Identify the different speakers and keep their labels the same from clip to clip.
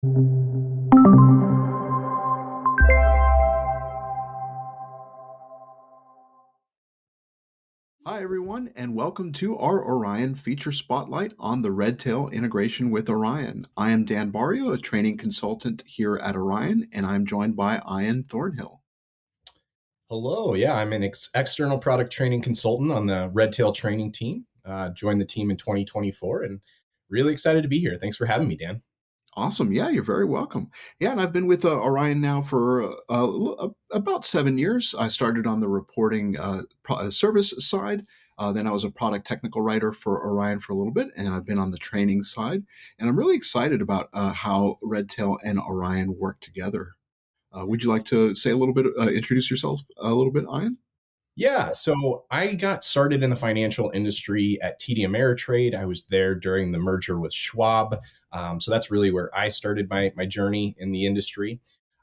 Speaker 1: Hi, everyone, and welcome to our Orion feature spotlight on the Redtail integration with Orion. I am Dan Barrio, a training consultant here at Orion, and I'm joined by Ian Thornhill.
Speaker 2: Hello. Yeah, I'm an external product training consultant on the Redtail training team. Joined the team in 2024 and really excited to be here. Thanks for having me, Dan.
Speaker 1: Awesome. Yeah, you're very welcome. Yeah, and I've been with Orion now for about 7 years. I started on the reporting service side. Then I was a product technical writer for Orion for a little bit, and I've been on the training side. And I'm really excited about how Redtail and Orion work together. Would you like to say a little bit, introduce yourself a little bit, Ian?
Speaker 2: Yeah, so I got started in the financial industry at TD Ameritrade. I was there during the merger with Schwab. So that's really where I started my journey in the industry.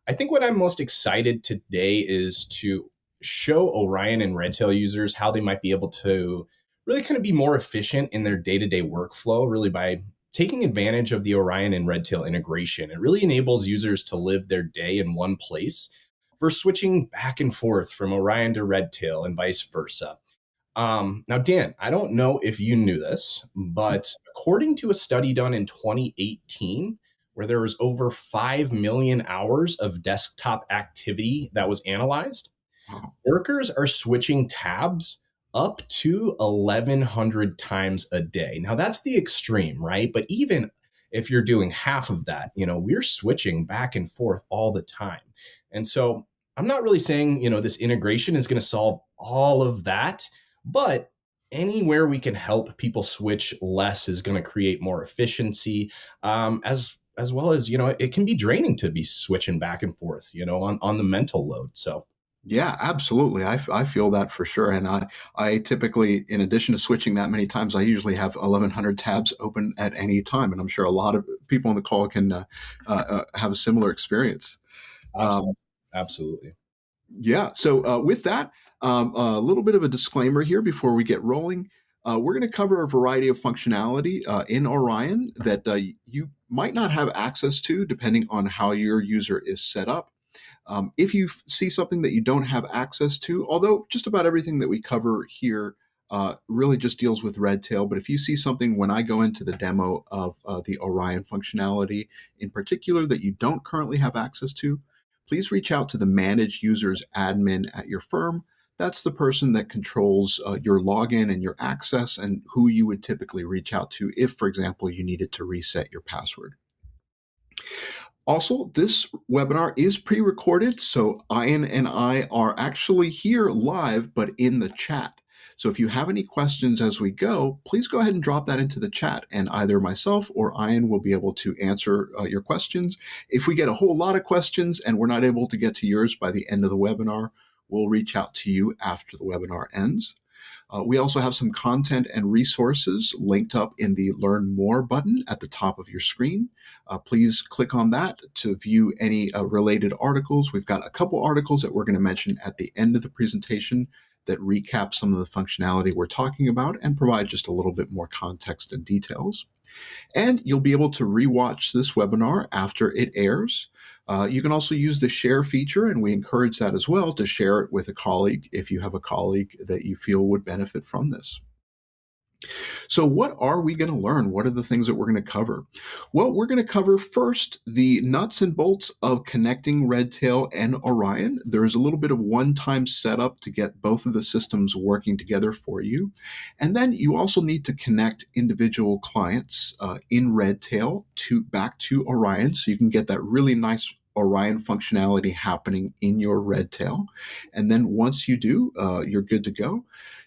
Speaker 2: I think what I'm most excited today is to show Orion and Redtail users how they might be able to really kind of be more efficient in their day-to-day workflow, really by taking advantage of the Orion and Redtail integration. It really enables users to live their day in one place versus switching back and forth from Orion to Redtail and vice versa. Now, Dan, I don't know if you knew this, but according to a study done in 2018, where there was over 5 million hours of desktop activity that was analyzed,
Speaker 1: Wow.
Speaker 2: workers are switching tabs up to 1,100 times a day. Now, that's the extreme, right? But even if you're doing half of that, we're switching back and forth all the time. And so I'm not really saying, this integration is going to solve all of that, but anywhere we can help people switch less is going to create more efficiency, as well as it can be draining to be switching back and forth, on the mental load. So
Speaker 1: Yeah, absolutely. I feel that for sure. And I typically, in addition to switching that many times, I usually have 1,100 tabs open at any time. And I'm sure a lot of people on the call can have a similar experience.
Speaker 2: absolutely,
Speaker 1: Um,
Speaker 2: absolutely.
Speaker 1: yeah. So with that, a little bit of a disclaimer here before we get rolling. We're going to cover a variety of functionality in Orion that you might not have access to depending on how your user is set up. If you see something that you don't have access to, although just about everything that we cover here really just deals with Redtail, but if you see something when I go into the demo of the Orion functionality in particular that you don't currently have access to, please reach out to the Manage Users admin at your firm. That's the person that controls your login and your access and who you would typically reach out to if, for example, you needed to reset your password. Also, this webinar is pre-recorded, so Ian and I are actually here live, but in the chat. So if you have any questions as we go, please go ahead and drop that into the chat, and either myself or Ian will be able to answer your questions. If we get a whole lot of questions and we're not able to get to yours by the end of the webinar, we'll reach out to you after the webinar ends. We also have some content and resources linked up in the Learn More button at the top of your screen. Please click on that to view any related articles. We've got a couple articles that we're going to mention at the end of the presentation that recap some of the functionality we're talking about and provide just a little bit more context and details. And you'll be able to rewatch this webinar after it airs. You can also use the share feature, and we encourage that as well to share it with a colleague if you have a colleague that you feel would benefit from this. So, what are we going to learn? What are the things that we're going to cover? Well, we're going to cover first the nuts and bolts of connecting Redtail and Orion. There is a little bit of one-time setup to get both of the systems working together for you. And then you also need to connect individual clients in Redtail back to Orion so you can get that really nice Orion functionality happening in your Redtail. And then once you do, you're good to go.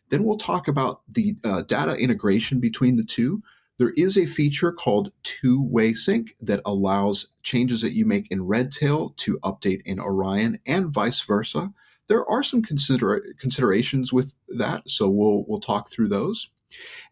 Speaker 1: Then we'll talk about the data integration between the two. There is a feature called two-way sync that allows changes that you make in Redtail to update in Orion and vice versa. There are some considerations with that, so we'll talk through those.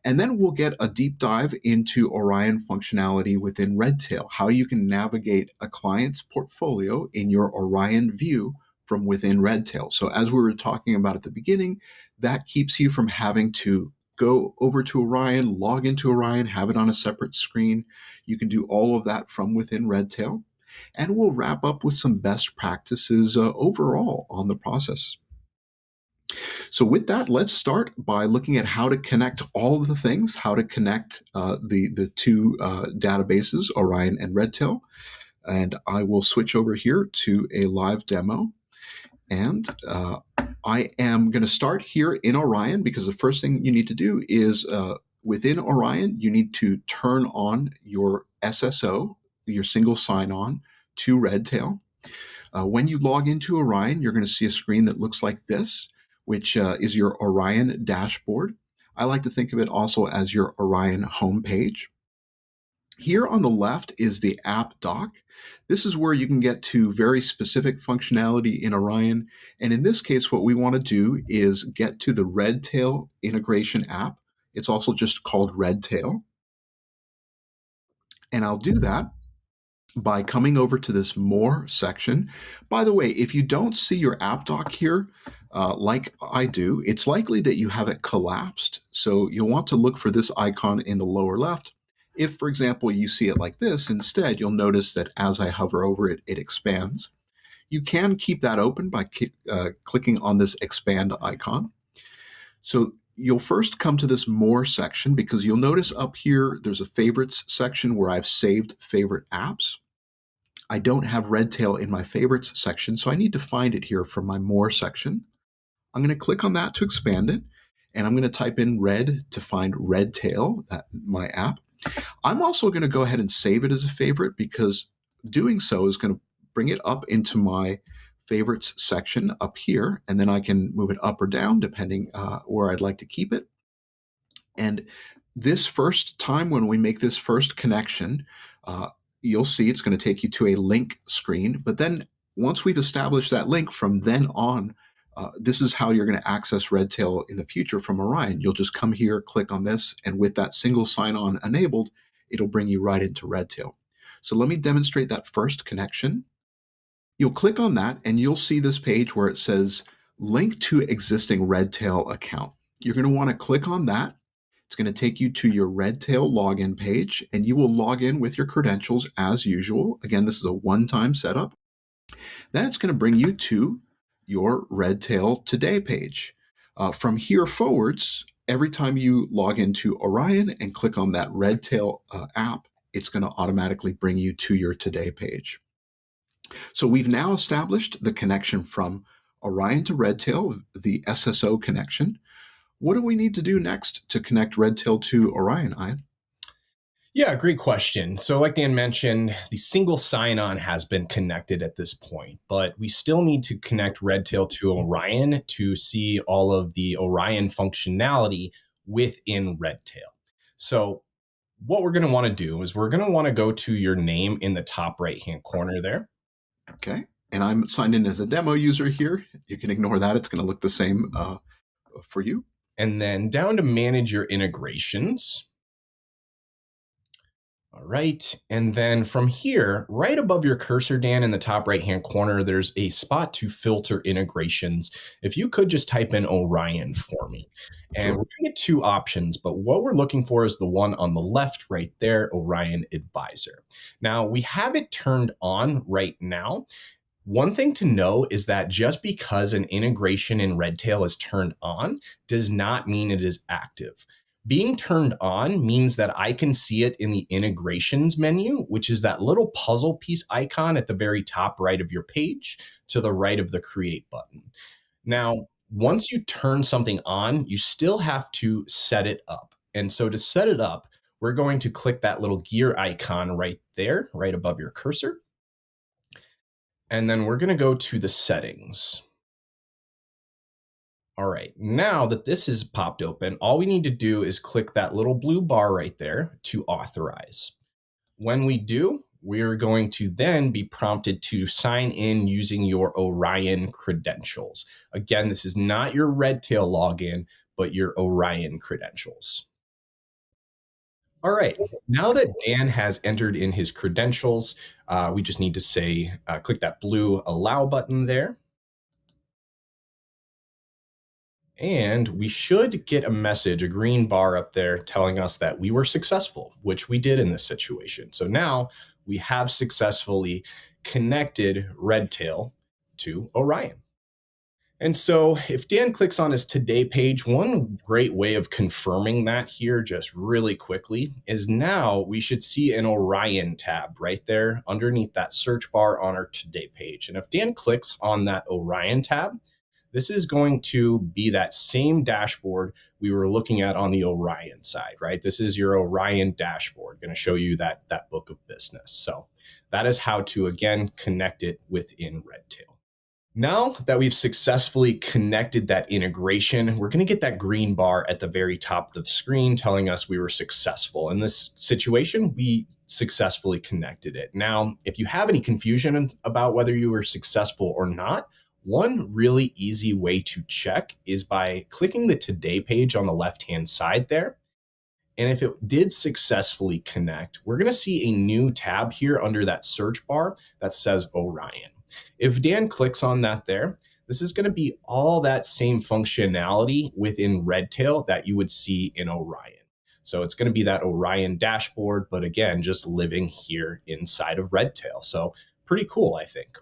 Speaker 1: And then we'll get a deep dive into Orion functionality within Redtail, how you can navigate a client's portfolio in your Orion view from within Redtail. So as we were talking about at the beginning, that keeps you from having to go over to Orion, log into Orion, have it on a separate screen. You can do all of that from within Redtail. and we'll wrap up with some best practices overall on the process. So, with that, let's start by looking at how to connect all of the things, how to connect the two databases, Orion and Redtail. And I will switch over here to a live demo. And I am going to start here in Orion because the first thing you need to do is within Orion, you need to turn on your SSO, your single sign-on to Redtail. When you log into Orion, you're going to see a screen that looks like this, which is your Orion dashboard. I like to think of it also as your Orion homepage. Here on the left is the app dock. This is where you can get to very specific functionality in Orion. And in this case, what we want to do is get to the Redtail integration app. It's also just called Redtail. And I'll do that by coming over to this More section. By the way, if you don't see your app dock here, like I do, it's likely that you have it collapsed. So you'll want to look for this icon in the lower left. If, for example, you see it like this, instead, you'll notice that as I hover over it, it expands. You can keep that open by clicking on this expand icon. So you'll first come to this More section because you'll notice up here there's a Favorites section where I've saved favorite apps. I don't have Redtail in my Favorites section, so I need to find it here from my More section. I'm going to click on that to expand it, and I'm going to type in Red to find Redtail, my app. I'm also going to go ahead and save it as a favorite because doing so is going to bring it up into my favorites section up here, and then I can move it up or down depending where I'd like to keep it. And this first time when we make this first connection, you'll see it's going to take you to a link screen. But then once we've established that link, from then on, this is how you're going to access Redtail in the future from Orion. You'll just come here, click on this, and with that single sign-on enabled, it'll bring you right into Redtail. So let me demonstrate that first connection. You'll click on that, and you'll see this page where it says link to existing Redtail account. You're going to want to click on that. It's going to take you to your Redtail login page, and you will log in with your credentials as usual. Again, this is a one-time setup. Then it's going to bring you to your Redtail Today page. From here forwards, every time you log into Orion and click on that Redtail app, it's going to automatically bring you to your Today page. So we've now established the connection from Orion to Redtail, the SSO connection. What do we need to do next to connect Redtail to Orion, Ian?
Speaker 2: Yeah, great question. So like Dan mentioned, the single sign-on has been connected at this point, but we still need to connect Redtail to Orion to see all of the Orion functionality within Redtail. So what we're going to want to do is we're going to want to go to your name in the top right-hand corner there.
Speaker 1: Okay. And I'm signed in as a demo user here. You can ignore that. It's going to look the same for you.
Speaker 2: And then down to manage your integrations. All right. And then from here, right above your cursor, Dan, in the top right-hand corner, there's a spot to filter integrations. If you could just type in Orion for me. And
Speaker 1: Sure.
Speaker 2: we're going to get two options, but what we're looking for is the one on the left right there, Orion Advisor. Now, we have it turned on right now. One thing to know is that just because an integration in Redtail is turned on does not mean it is active. Being turned on means that I can see it in the integrations menu, which is that little puzzle piece icon at the very top right of your page to the right of the create button. Now, once you turn something on, you still have to set it up. And so to set it up, we're going to click that little gear icon right there, right above your cursor. And then we're going to go to the settings. All right, now that this is popped open, all we need to do is click that little blue bar right there to authorize. When we do, we're going to then be prompted to sign in using your Orion credentials. Again, this is not your Redtail login, but your Orion credentials. All right, now that Dan has entered in his credentials, we just need to say, click that blue allow button there. And we should get a message, a green bar up there telling us that we were successful, which we did in this situation. So now we have successfully connected Redtail to Orion. And so if Dan clicks on his today page, one great way of confirming that here just really quickly is now we should see an Orion tab right there underneath that search bar on our today page. And if Dan clicks on that Orion tab, this is going to be that same dashboard we were looking at on the Orion side, right? This is your Orion dashboard, going to show you that book of business. So that is how to, again, connect it within Redtail. Now that we've successfully connected that integration, we're going to get that green bar at the very top of the screen telling us we were successful. In this situation, we successfully connected it. Now, if you have any confusion about whether you were successful or not, one really easy way to check is by clicking the Today page on the left-hand side there. And if it did successfully connect, we're going to see a new tab here under that search bar that says Orion. If Dan clicks on that there, this is going to be all that same functionality within Redtail that you would see in Orion. So it's going to be that Orion dashboard, but again, just living here inside of Redtail. So pretty cool, I think.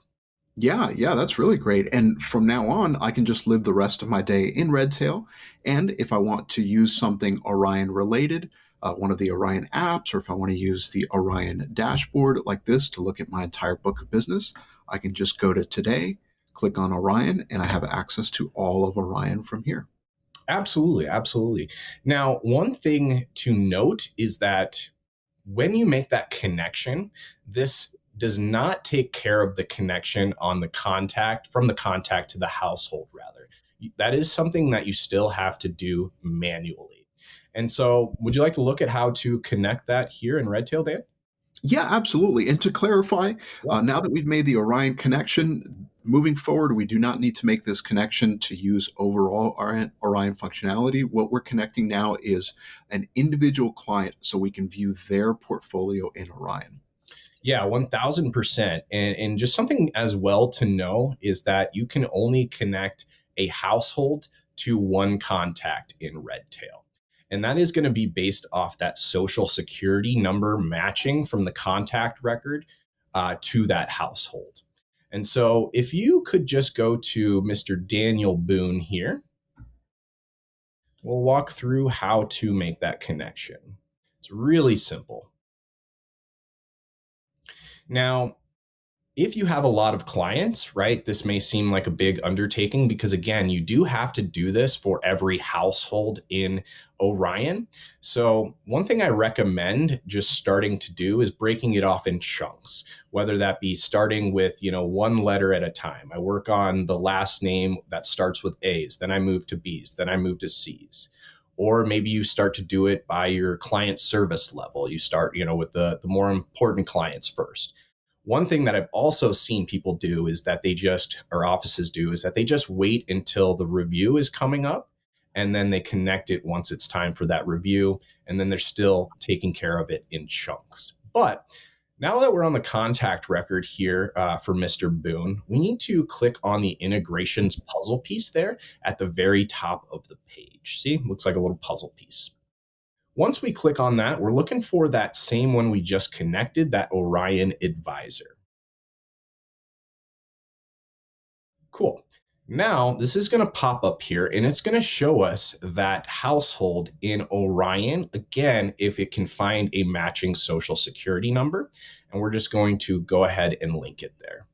Speaker 1: Yeah, that's really great. And from now on, I can just live the rest of my day in Redtail. And if I want to use something Orion related, one of the Orion apps, or if I want to use the Orion dashboard like this to look at my entire book of business, I can just go to Today, click on Orion, and I have access to all of Orion from here.
Speaker 2: Absolutely, absolutely. Now, one thing to note is that when you make that connection, this does not take care of the connection on the contact from the contact to the household, rather. That is something that you still have to do manually. And so, would you like to look at how to connect that here in Redtail, Dan?
Speaker 1: Yeah, absolutely. And to clarify,
Speaker 2: Yeah.
Speaker 1: now that we've made the Orion connection, moving forward, we do not need to make this connection to use overall Orion functionality. What we're connecting now is an individual client so we can view their portfolio in Orion.
Speaker 2: Yeah, 1000%. And just something as well to know is that you can only connect a household to one contact in Redtail. And that is going to be based off that social security number matching from the contact record to that household. And so if you could just go to Mr. Daniel Boone here, we'll walk through how to make that connection. It's really simple. Now, if you have a lot of clients, right, this may seem like a big undertaking because, again, you do have to do this for every household in Orion. So one thing I recommend just starting to do is breaking it off in chunks, whether that be starting with, one letter at a time. I work on the last name that starts with A's, then I move to B's, then I move to C's. Or maybe you start to do it by your client service level. You start, with the more important clients first. One thing that I've also seen people do is that or offices do, is that they just wait until the review is coming up and then they connect it once it's time for that review. And then they're still taking care of it in chunks. But now that we're on the contact record here for Mr. Boone, we need to click on the integrations puzzle piece there at the very top of the page. See, looks like a little puzzle piece. Once we click on that, we're looking for that same one we just connected, that Orion Advisor. Cool. Now, this is going to pop up here, and it's going to show us that household in Orion, again, if it can find a matching social security number. And we're just going to go ahead and link it there.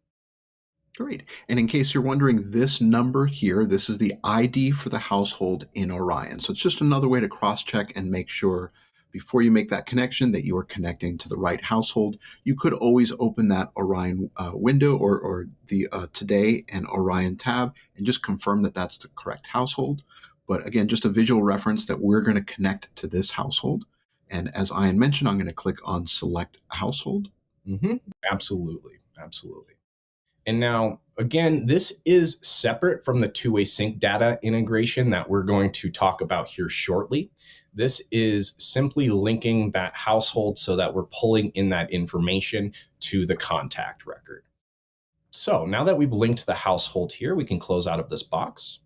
Speaker 1: Great. And in case you're wondering, this number here, this is the ID for the household in Orion. So it's just another way to cross-check and make sure before you make that connection that you are connecting to the right household. You could always open that Orion window or the Today and Orion tab and just confirm that that's the correct household. But again, just a visual reference that we're going to connect to this household. And as Ian mentioned, I'm going to click on Select Household.
Speaker 2: Mm-hmm. Absolutely. And now, again, this is separate from the two-way sync data integration that we're going to talk about here shortly. This is simply linking that household so that we're pulling in that information to the contact record. So now that we've linked the household here, we can close out of this box.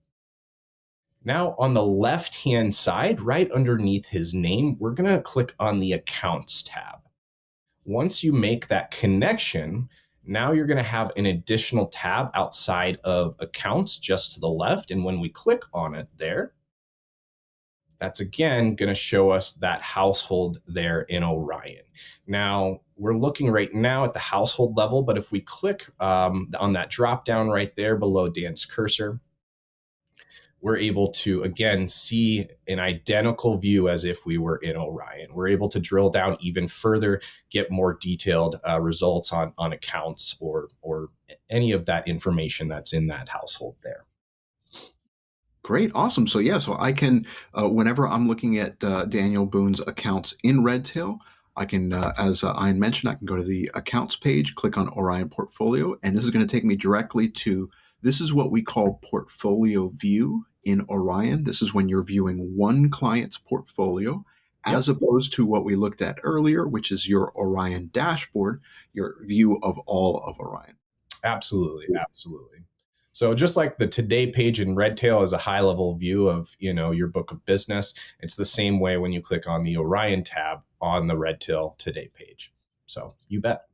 Speaker 2: Now on the left-hand side, right underneath his name, we're going to click on the Accounts tab. Once you make that connection, now you're going to have an additional tab outside of accounts just to the left. And when we click on it there, that's again going to show us that household there in Orion. Now, we're looking right now at the household level, but if we click on that drop down right there below Dan's cursor, we're able to, again, see an identical view as if we were in Orion. We're able to drill down even further, get more detailed results on accounts or any of that information that's in that household there.
Speaker 1: Great, awesome. So yeah, so I can, whenever I'm looking at Daniel Boone's accounts in Redtail, I can, as Ian mentioned, I can go to the accounts page, click on Orion Portfolio, and this is going to take me directly to, this is what we call Portfolio View in Orion. This is when you're viewing one client's portfolio, as opposed to what we looked at earlier, which is your Orion dashboard, your view of all of Orion.
Speaker 2: Absolutely, absolutely. So just like the Today page in Redtail is a high-level view of, your book of business, it's the same way when you click on the Orion tab on the Redtail Today page. So you bet.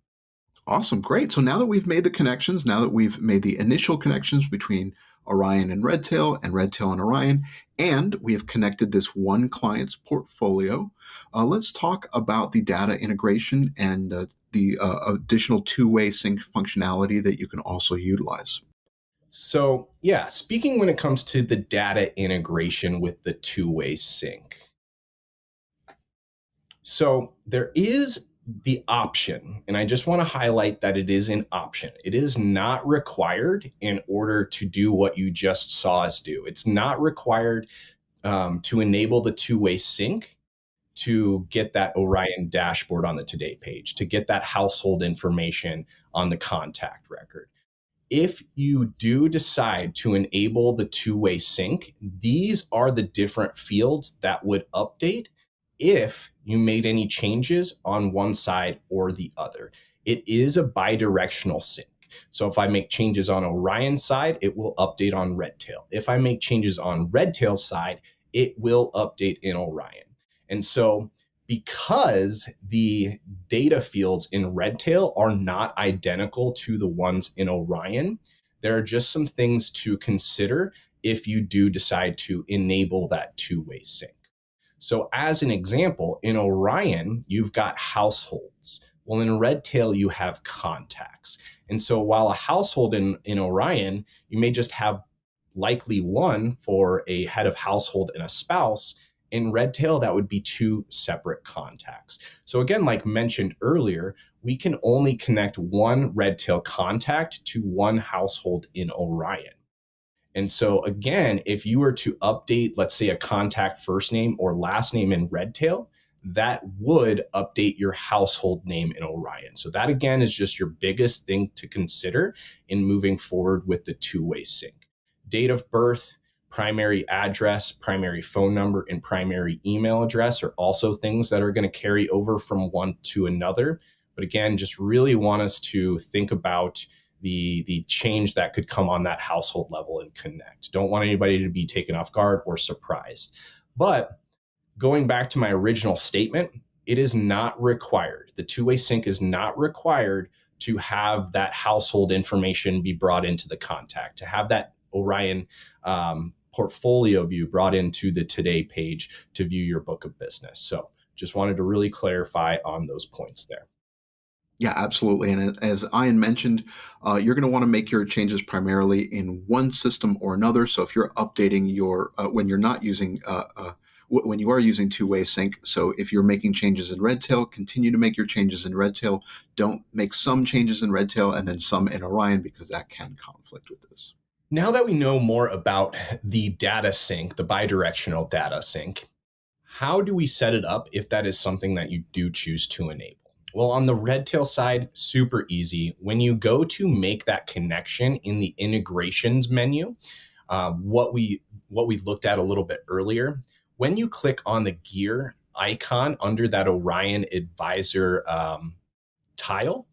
Speaker 1: Awesome, great. So now that we've made the connections, now that we've made the initial connections between Orion and Redtail and Orion, and we have connected this one client's portfolio, let's talk about the data integration and the additional two-way sync functionality that you can also utilize.
Speaker 2: So, yeah, speaking when it comes to the data integration with the two-way sync. So, there is the option, and I just want to highlight that it is an option. It is not required in order to do what you just saw us do. It's not required to enable the two-way sync to get that Orion dashboard on the Today page, to get that household information on the contact record. If you do decide to enable the two-way sync, these are the different fields that would update if you made any changes on one side or the other. It is a bidirectional sync. So if I make changes on Orion's side, it will update on Redtail. If I make changes on Redtail's side, it will update in Orion. And so because the data fields in Redtail are not identical to the ones in Orion, there are just some things to consider if you do decide to enable that two-way sync. So as an example, in Orion, you've got households. Well, in Redtail, you have contacts. And so while a household in Orion, you may just have likely one for a head of household and a spouse. In Redtail, that would be two separate contacts. So again, like mentioned earlier, we can only connect one Redtail contact to one household in Orion. And so again, if you were to update, let's say, a contact first name or last name in Redtail, that would update your household name in Orion. So that again is just your biggest thing to consider in moving forward with the two-way sync. Date of birth, primary address, primary phone number, and primary email address are also things that are going to carry over from one to another. But again, just really want us to think about the change that could come on that household level and connect. Don't want anybody to be taken off guard or surprised. But going back to my original statement, it is not required. The two-way sync is not required to have that household information be brought into the contact, to have that Orion portfolio view brought into the Today page to view your book of business. So just wanted to really clarify on those points there.
Speaker 1: Yeah, absolutely. And as Ian mentioned, you're going to want to make your changes primarily in one system or another. So if you're updating your, when you're not using, when you are using two-way sync, so if you're making changes in Redtail, continue to make your changes in Redtail. Don't make some changes in Redtail and then some in Orion, because that can conflict with this.
Speaker 2: Now that we know more about the data sync, the bidirectional data sync, how do we set it up if that is something that you do choose to enable? Well, on the Redtail side, super easy. When you go to make that connection in the integrations menu, what we looked at a little bit earlier, when you click on the gear icon under that Orion Advisor tile,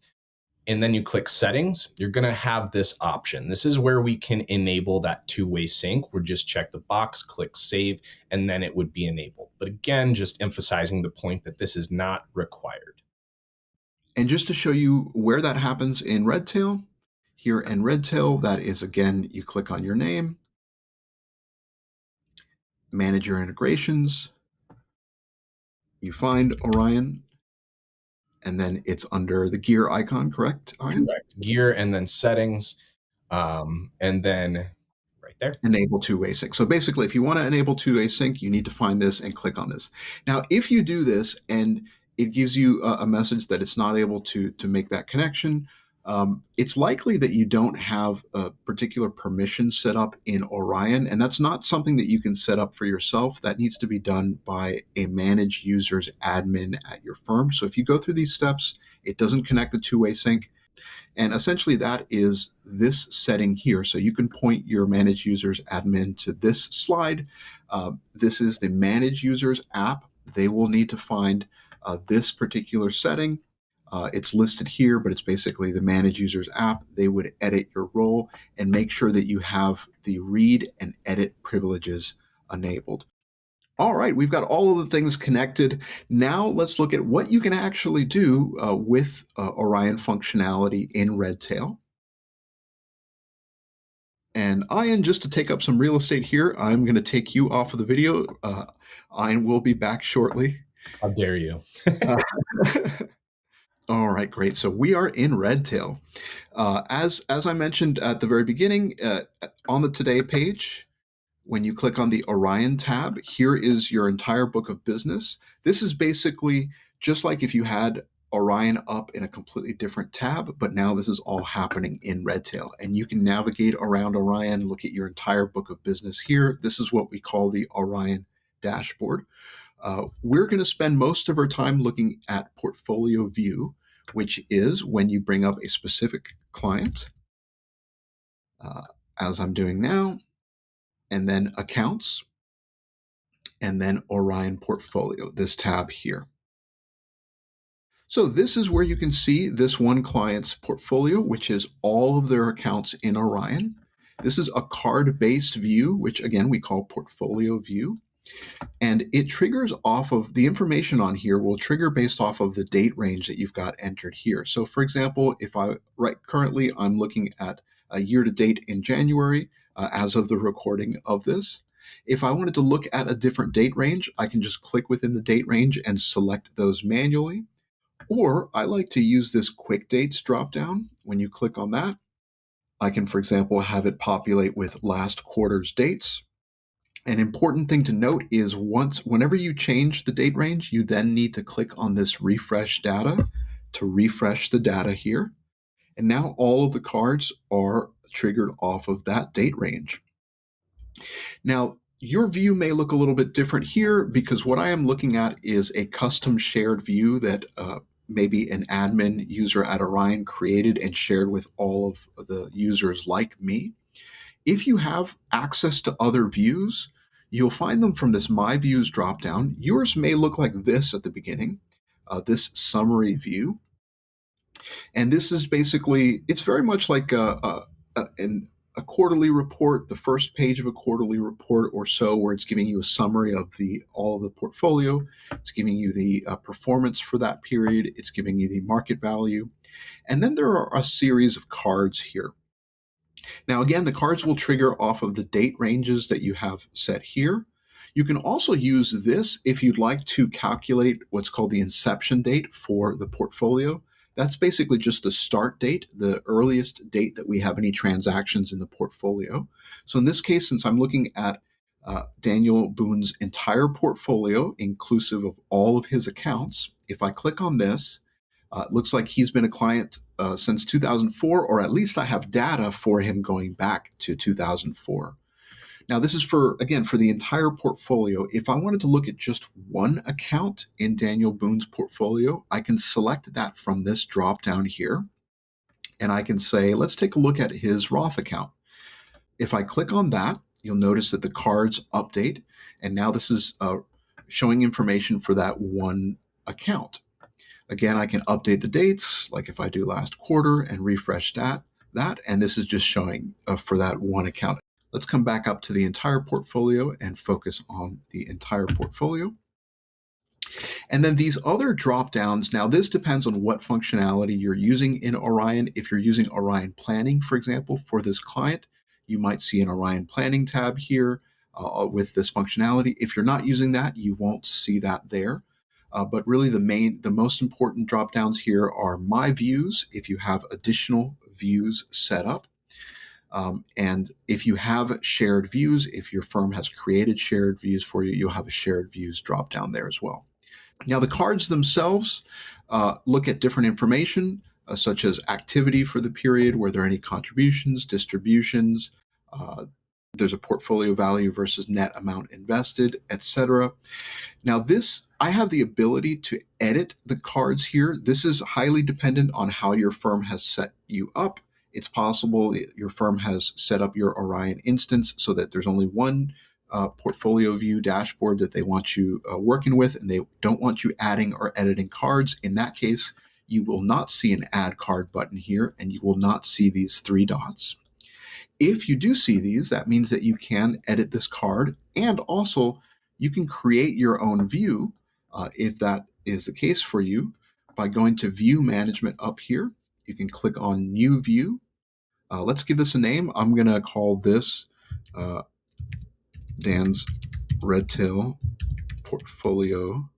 Speaker 2: and then you click settings, you're going to have this option. This is where we can enable that two-way sync. We'll just check the box, click save, and then it would be enabled. But again, just emphasizing the point that this is not required.
Speaker 1: And just to show you where that happens in Redtail, here in Redtail, that is, again, you click on your name, manage your integrations, you find Orion, and then it's under the gear icon, correct, Ian?
Speaker 2: Correct. Gear and then settings, and then right there.
Speaker 1: Enable two-way sync. So basically, if you want to enable two-way sync, you need to find this and click on this. Now, if you do this and it gives you a message that it's not able to make that connection, it's likely that you don't have a particular permission set up in Orion, and that's not something that you can set up for yourself. That needs to be done by a managed users admin at your firm. So if you go through these steps, it doesn't connect the two-way sync. And essentially that is this setting here. So you can point your manage users admin to this slide. This is the manage users app. They will need to find this particular setting. It's listed here, but it's basically the manage users app. They would edit your role and make sure that you have the read and edit privileges enabled. All right, we've got all of the things connected. Now let's look at what you can actually do with Orion functionality in Redtail. And Ian, just to take up some real estate here, I'm going to take you off of the video. Ian will be back shortly.
Speaker 2: How dare you?
Speaker 1: All right, great. So we are in Redtail. As I mentioned at the very beginning, on the Today page, when you click on the Orion tab, here is your entire book of business. This is basically just like if you had Orion up in a completely different tab, but now this is all happening in Redtail. And you can navigate around Orion, look at your entire book of business here. This is what we call the Orion dashboard. We're going to spend most of our time looking at portfolio view, which is when you bring up a specific client, as I'm doing now, and then accounts, and then Orion portfolio, this tab here. So this is where you can see this one client's portfolio, which is all of their accounts in Orion. This is a card-based view, which again, we call portfolio view. And it triggers off of the information on here will trigger based off of the date range that you've got entered here. So for example, if currently I'm looking at a year to date in January as of the recording of this. If I wanted to look at a different date range, I can just click within the date range and select those manually. Or I like to use this quick dates dropdown. When you click on that, I can, for example, have it populate with last quarter's dates. An important thing to note is whenever you change the date range, you then need to click on this refresh data to refresh the data here. And now all of the cards are triggered off of that date range. Now, your view may look a little bit different here because what I am looking at is a custom shared view that maybe an admin user at Orion created and shared with all of the users like me. If you have access to other views, you'll find them from this My Views dropdown. Yours may look like this at the beginning, this summary view. And this is basically, it's very much like a quarterly report, the first page of a quarterly report or so, where it's giving you a summary of all of the portfolio. It's giving you the performance for that period. It's giving you the market value. And then there are a series of cards here. Now, again, the cards will trigger off of the date ranges that you have set here. You can also use this if you'd like to calculate what's called the inception date for the portfolio. That's basically just the start date, the earliest date that we have any transactions in the portfolio. So in this case, since I'm looking at Daniel Boone's entire portfolio, inclusive of all of his accounts, if I click on this, it looks like he's been a client since 2004, or at least I have data for him going back to 2004. Now, this is for the entire portfolio. If I wanted to look at just one account in Daniel Boone's portfolio, I can select that from this drop down here. And I can say, let's take a look at his Roth account. If I click on that, you'll notice that the cards update. And now this is showing information for that one account. Again, I can update the dates, like if I do last quarter and refresh that, and this is just showing for that one account. Let's come back up to the entire portfolio and focus on the entire portfolio. And then these other drop downs, now this depends on what functionality you're using in Orion. If you're using Orion Planning, for example, for this client, you might see an Orion Planning tab here with this functionality. If you're not using that, you won't see that there. But really the most important drop downs here are My Views, if you have additional views set up. And if you have shared views, if your firm has created shared views for you, you'll have a shared views drop down there as well. Now, the cards themselves look at different information, such as activity for the period, were there any contributions, distributions, there's a portfolio value versus net amount invested, etc. Now, I have the ability to edit the cards here. This is highly dependent on how your firm has set you up. It's possible your firm has set up your Orion instance so that there's only one portfolio view dashboard that they want you working with, and they don't want you adding or editing cards. In that case, you will not see an add card button here, and you will not see these three dots. If you do see these, that means that you can edit this card, and also you can create your own view if that is the case for you by going to View Management up here. You can click on New View. Let's give this a name. I'm going to call this Dan's Redtail Portfolio,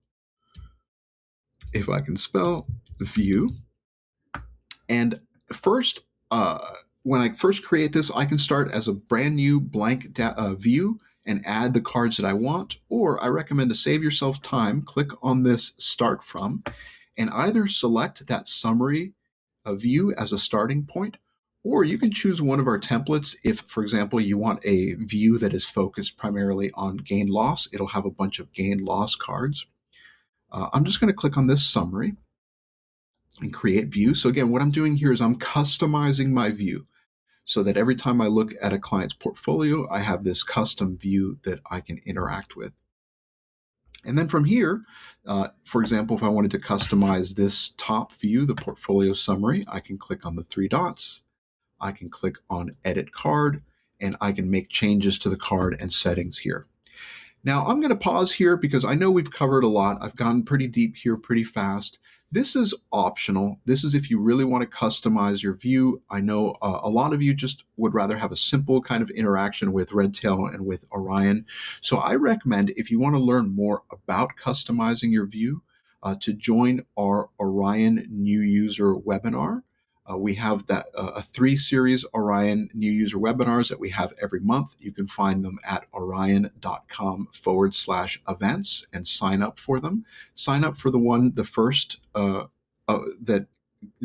Speaker 1: if I can spell, view. And first, when I first create this, I can start as a brand new blank view and add the cards that I want, or I recommend to save yourself time, click on this Start From, and either select that summary view as a starting point, or you can choose one of our templates. If, for example, you want a view that is focused primarily on gain loss, it'll have a bunch of gain loss cards. I'm just going to click on this summary and create view. So again, what I'm doing here is I'm customizing my view so that every time I look at a client's portfolio, I have this custom view that I can interact with. And then from here, for example, if I wanted to customize this top view, the portfolio summary, I can click on the three dots. I can click on Edit Card, and I can make changes to the card and settings here. Now, I'm going to pause here because I know we've covered a lot. I've gone pretty deep here pretty fast. This is optional. This is if you really want to customize your view. I know a lot of you just would rather have a simple kind of interaction with Redtail and with Orion. So I recommend, if you want to learn more about customizing your view, to join our Orion New User webinar. We have a 3-series Orion new user webinars that we have every month. You can find them at orion.com/events and sign up for them. Sign up for the first that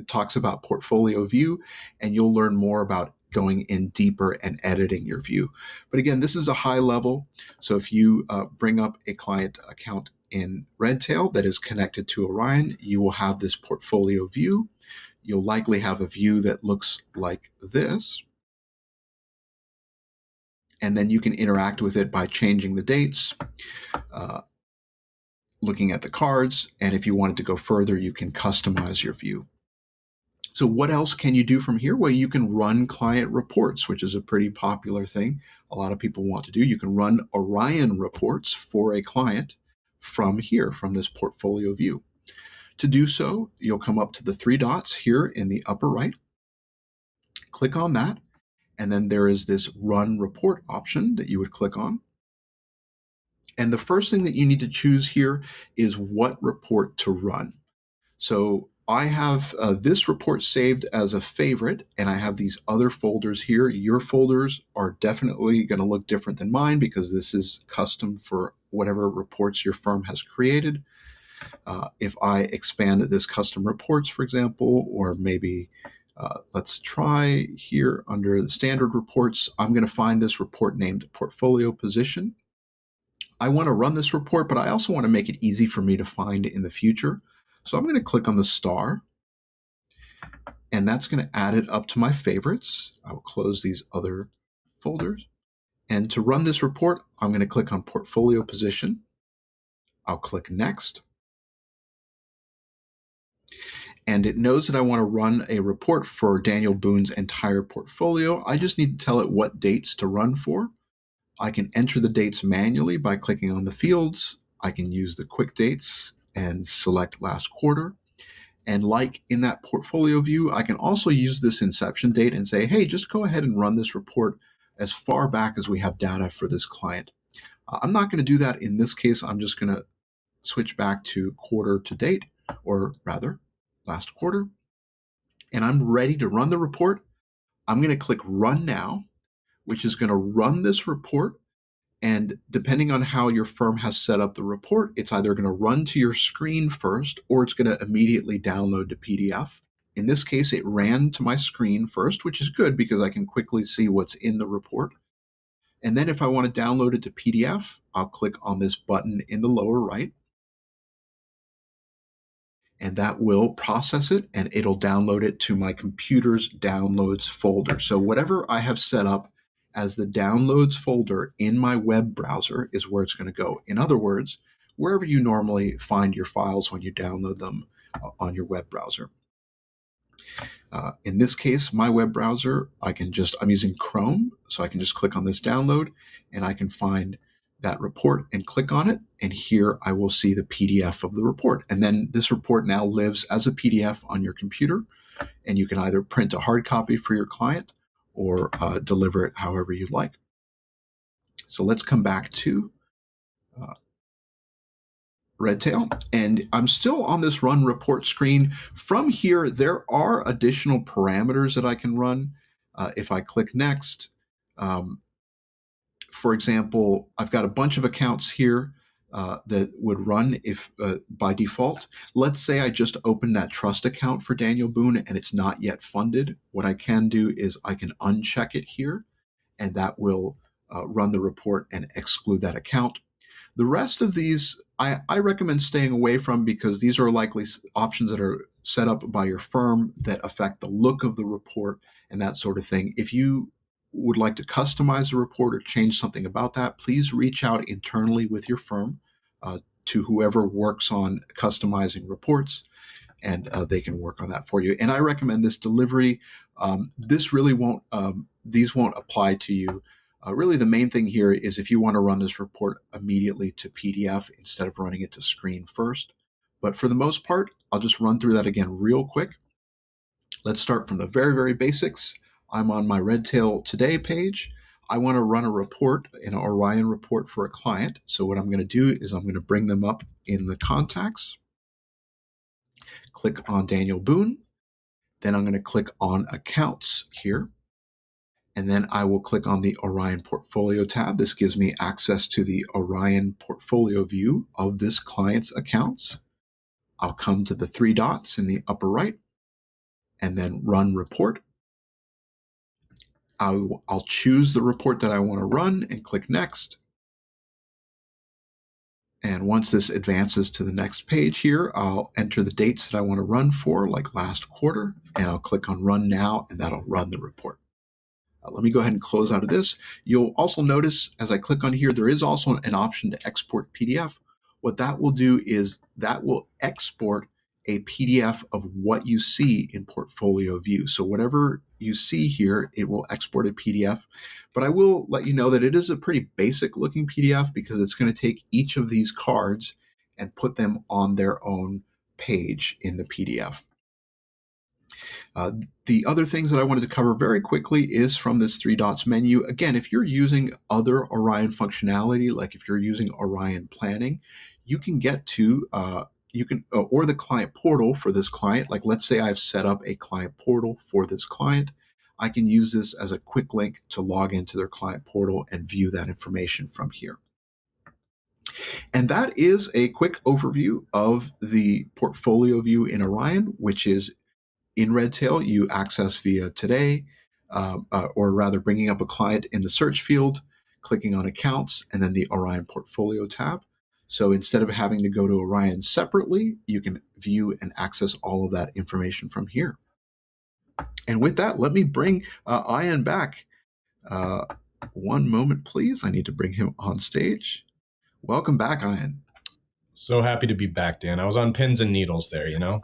Speaker 1: talks about portfolio view, and you'll learn more about going in deeper and editing your view. But again, this is a high level. So if you bring up a client account in Redtail that is connected to Orion, you will have this portfolio view. You'll likely have a view that looks like this. And then you can interact with it by changing the dates, looking at the cards, and if you wanted to go further, you can customize your view. So what else can you do from here? Well, you can run client reports, which is a pretty popular thing a lot of people want to do. You can run Orion reports for a client from here, from this portfolio view. To do so, you'll come up to the three dots here in the upper right, click on that, and then there is this Run Report option that you would click on. And the first thing that you need to choose here is what report to run. So I have this report saved as a favorite, and I have these other folders here. Your folders are definitely going to look different than mine because this is custom for whatever reports your firm has created. If I expand this custom reports, for example, or maybe let's try here under the standard reports, I'm going to find this report named Portfolio Position. I want to run this report, but I also want to make it easy for me to find in the future. So I'm going to click on the star, and that's going to add it up to my favorites. I will close these other folders. And to run this report, I'm going to click on Portfolio Position. I'll click Next. And it knows that I want to run a report for Daniel Boone's entire portfolio. I just need to tell it what dates to run for. I can enter the dates manually by clicking on the fields. I can use the quick dates and select last quarter. And like in that portfolio view, I can also use this inception date and say, hey, just go ahead and run this report as far back as we have data for this client. I'm not going to do that in this case. I'm just going to switch back to quarter to date, or rather last quarter. And I'm ready to run the report. I'm going to click run now, which is going to run this report. And depending on how your firm has set up the report, it's either going to run to your screen first or it's going to immediately download the PDF. In this case, it ran to my screen first, which is good because I can quickly see what's in the report. And then if I want to download it to PDF, I'll click on this button in the lower right. And that will process it and it'll download it to my computer's downloads folder. So whatever I have set up as the downloads folder in my web browser is where it's going to go. In other words, wherever you normally find your files when you download them on your web browser. In this case, my web browser, I'm using Chrome, so I can just click on this download and I can find that report and click on it. And here I will see the PDF of the report. And then this report now lives as a PDF on your computer, and you can either print a hard copy for your client or deliver it however you like. So let's come back to Redtail, and I'm still on this run report screen. From here, there are additional parameters that I can run. If I click next, for example, I've got a bunch of accounts here that would run if by default. Let's say I just opened that trust account for Daniel Boone and it's not yet funded. What I can do is I can uncheck it here, and that will run the report and exclude that account. The rest of these, I recommend staying away from because these are likely options that are set up by your firm that affect the look of the report and that sort of thing. If you would like to customize the report or change something about that, please reach out internally with your firm to whoever works on customizing reports, and they can work on that for you. And I recommend this delivery. This really won't, these won't apply to you. Really, the main thing here is if you want to run this report immediately to PDF instead of running it to screen first. But for the most part, I'll just run through that again real quick. Let's start from the very, very basics. I'm on my Redtail Today page. I want to run a report, an Orion report for a client. So what I'm going to do is I'm going to bring them up in the contacts, click on Daniel Boone. Then I'm going to click on accounts here. And then I will click on the Orion Portfolio tab. This gives me access to the Orion Portfolio view of this client's accounts. I'll come to the three dots in the upper right and then run report. I'll choose the report that I want to run and click next. And once this advances to the next page here, I'll enter the dates that I want to run for, like last quarter, and I'll click on run now, and that'll run the report. Let me go ahead and close out of this. You'll also notice as I click on here, there is also an option to export PDF. What that will do is that will export a PDF of what you see in Portfolio View. So whatever you see here, it will export a PDF. But I will let you know that it is a pretty basic looking PDF because it's going to take each of these cards and put them on their own page in the PDF. The other things that I wanted to cover very quickly is from this three dots menu. Again, if you're using other Orion functionality, like if you're using Orion planning, you can get to, or the client portal for this client. Like let's say I've set up a client portal for this client. I can use this as a quick link to log into their client portal and view that information from here. And that is a quick overview of the portfolio view in Orion, which is in Redtail, you access via today, or rather bringing up a client in the search field, clicking on accounts, and then the Orion Portfolio tab. So instead of having to go to Orion separately, you can view and access all of that information from here. And with that, let me bring Ian back. One moment, please. I need to bring him on stage. Welcome back, Ian.
Speaker 2: So happy to be back, Dan. I was on pins and needles there, you know?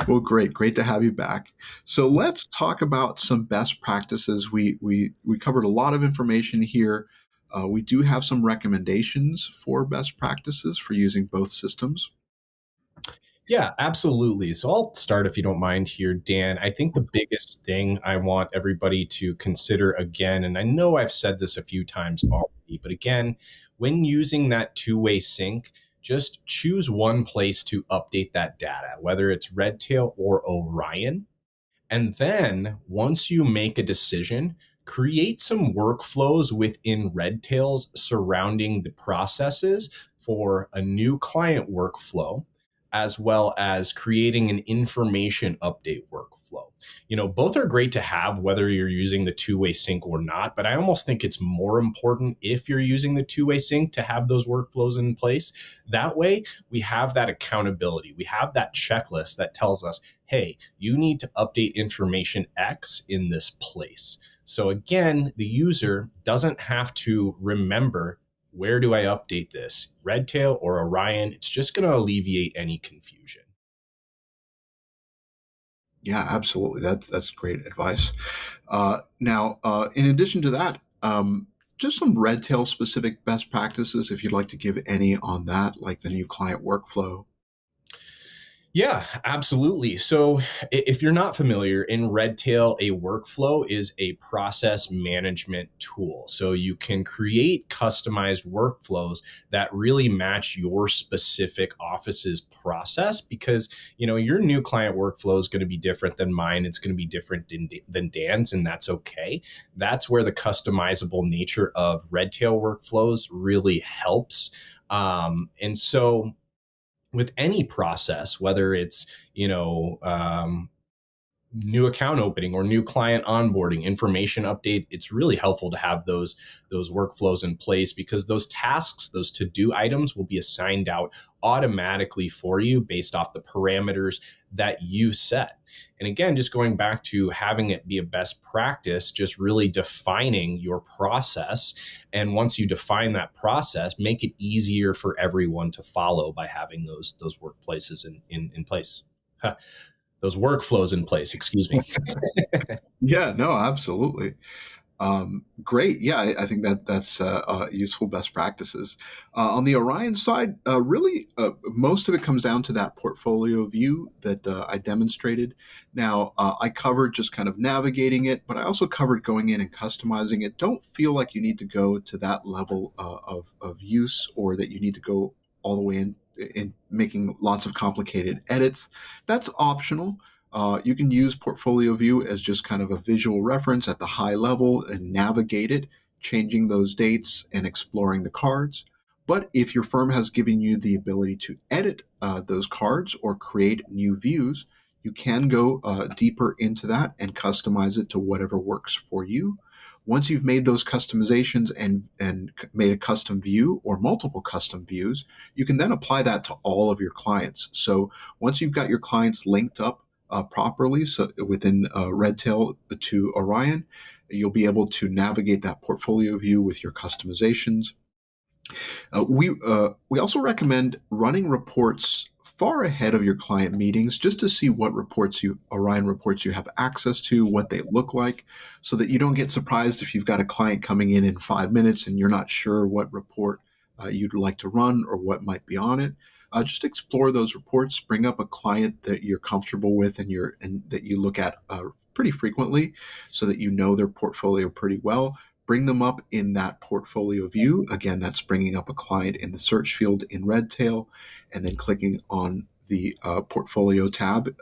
Speaker 1: Well, great to have you back. So let's talk about some best practices. We covered a lot of information here We do have some recommendations for best practices for using both systems.
Speaker 2: Yeah, absolutely. So I'll start if you don't mind here, Dan. I think the biggest thing I want everybody to consider again, and I know I've said this a few times already, but again, when using that two-way sync, just choose one place to update that data, whether it's Redtail or Orion. And then once you make a decision, create some workflows within Redtails surrounding the processes for a new client workflow, as well as creating an information update workflow. Both are great to have, whether you're using the two-way sync or not, but I almost think it's more important if you're using the two-way sync to have those workflows in place. That way, we have that accountability. We have that checklist that tells us, hey, you need to update information X in this place. So again, the user doesn't have to remember, where do I update this? Redtail or Orion? It's just going to alleviate any confusion.
Speaker 1: Yeah, absolutely. That's great advice. Now, in addition to that, just some Redtail specific best practices, if you'd like to give any on that, like the new client workflow.
Speaker 2: Yeah, absolutely. So, if you're not familiar, in Redtail, a workflow is a process management tool. So, you can create customized workflows that really match your specific office's process because, your new client workflow is going to be different than mine. It's going to be different than Dan's, and that's okay. That's where the customizable nature of Redtail workflows really helps. And so, with any process, whether it's new account opening or new client onboarding, information update, it's really helpful to have those workflows in place because those tasks, those to-do items will be assigned out automatically for you based off the parameters that you set. And again, just going back to having it be a best practice, just really defining your process. And once you define that process, make it easier for everyone to follow by having those workplaces in place. Huh. Those workflows in place, excuse me.
Speaker 1: Yeah, no, absolutely. Great. Yeah, I think that's useful best practices. On the Orion side, really, most of it comes down to that portfolio view that I demonstrated. Now, I covered just kind of navigating it, but I also covered going in and customizing it. Don't feel like you need to go to that level of use or that you need to go all the way in making lots of complicated edits. That's optional. You can use Portfolio View as just kind of a visual reference at the high level and navigate it, changing those dates and exploring the cards. But if your firm has given you the ability to edit those cards or create new views, you can go deeper into that and customize it to whatever works for you. Once you've made those customizations and made a custom view or multiple custom views, you can then apply that to all of your clients. So once you've got your clients linked up properly, so within Redtail to Orion, you'll be able to navigate that portfolio view with your customizations. We also recommend running reports far ahead of your client meetings just to see what Orion reports you have access to, what they look like, so that you don't get surprised if you've got a client coming in 5 minutes and you're not sure what report you'd like to run or what might be on it. Just explore those reports. Bring up a client that you're comfortable with and that you look at pretty frequently, so that you know their portfolio pretty well. Bring them up in that portfolio view. Again, that's bringing up a client in the search field in Redtail, and then clicking on the portfolio tab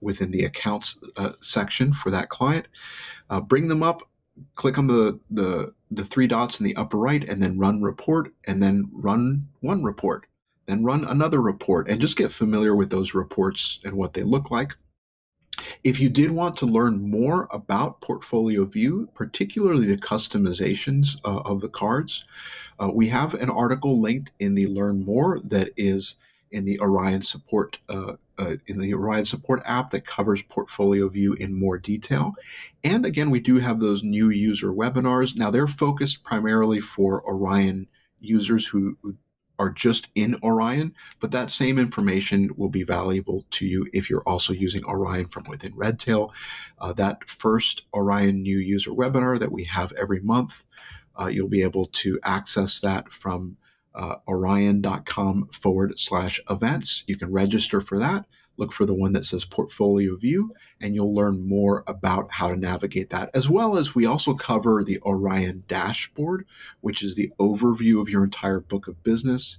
Speaker 1: within the accounts section for that client. Bring them up. Click on the three dots in the upper right, and then run report, and then run one report. Then run another report and just get familiar with those reports and what they look like. If you did want to learn more about Portfolio View, particularly the customizations of the cards, we have an article linked in the Learn More that is in the Orion Support app that covers Portfolio View in more detail. And again, we do have those new user webinars. Now they're focused primarily for Orion users who are just in Orion, but that same information will be valuable to you if you're also using Orion from within Redtail. That first Orion new user webinar that we have every month you'll be able to access that from orion.com/events. You can register for that. Look for the one that says Portfolio View, and you'll learn more about how to navigate that. As well as we also cover the Orion dashboard, which is the overview of your entire book of business,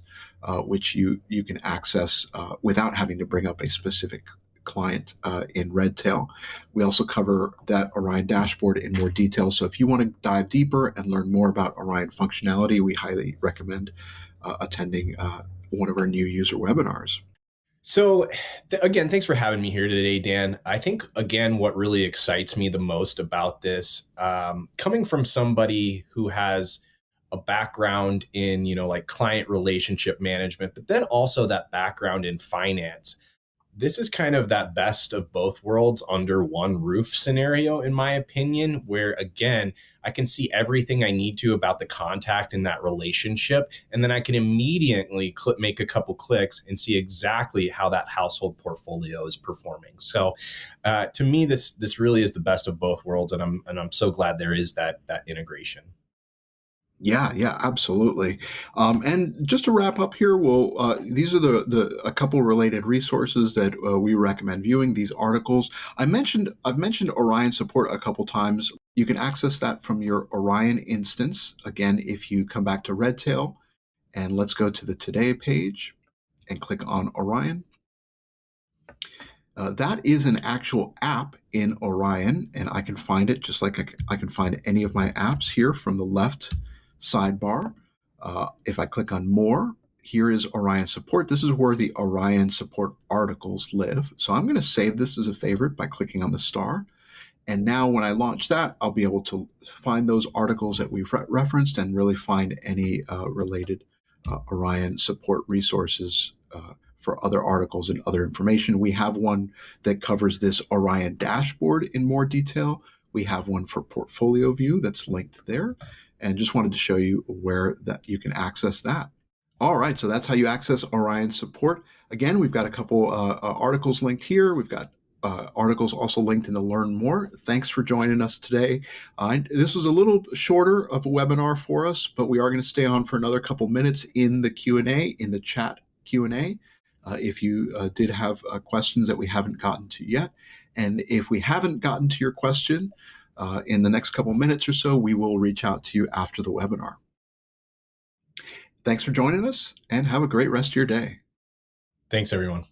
Speaker 1: which you can access without having to bring up a specific client in Redtail. We also cover that Orion dashboard in more detail. So if you want to dive deeper and learn more about Orion functionality, we highly recommend attending one of our new user webinars.
Speaker 2: So, again, thanks for having me here today, Dan. I think, again, what really excites me the most about this, coming from somebody who has a background in, like client relationship management, but then also that background in finance, this is kind of that best of both worlds under one roof scenario, in my opinion, where again, I can see everything I need to about the contact in that relationship. And then I can immediately make a couple clicks and see exactly how that household portfolio is performing. So to me, this really is the best of both worlds. And I'm so glad there is that integration.
Speaker 1: Yeah, yeah, absolutely. And just to wrap up here, these are the a couple related resources that we recommend viewing. These articles I've mentioned Orion support a couple times. You can access that from your Orion instance. Again, if you come back to Redtail and let's go to the Today page and click on Orion. That is an actual app in Orion, and I can find it just like I can find any of my apps here from the left sidebar. If I click on More, here is Orion Support. This is where the Orion Support articles live. So I'm going to save this as a favorite by clicking on the star. And now when I launch that, I'll be able to find those articles that we've referenced and really find any related Orion support resources for other articles and other information. We have one that covers this Orion dashboard in more detail. We have one for portfolio view that's linked there. And just wanted to show you where that you can access that. All right, so that's how you access Orion support. Again, we've got a couple articles linked here. We've got articles also linked in the Learn More. Thanks for joining us today. This was a little shorter of a webinar for us, but we are going to stay on for another couple minutes in the Q&A, in the chat Q&A, if you did have questions that we haven't gotten to yet. And if we haven't gotten to your question in the next couple minutes or so, we will reach out to you after the webinar. Thanks for joining us, and have a great rest of your day.
Speaker 2: Thanks, everyone.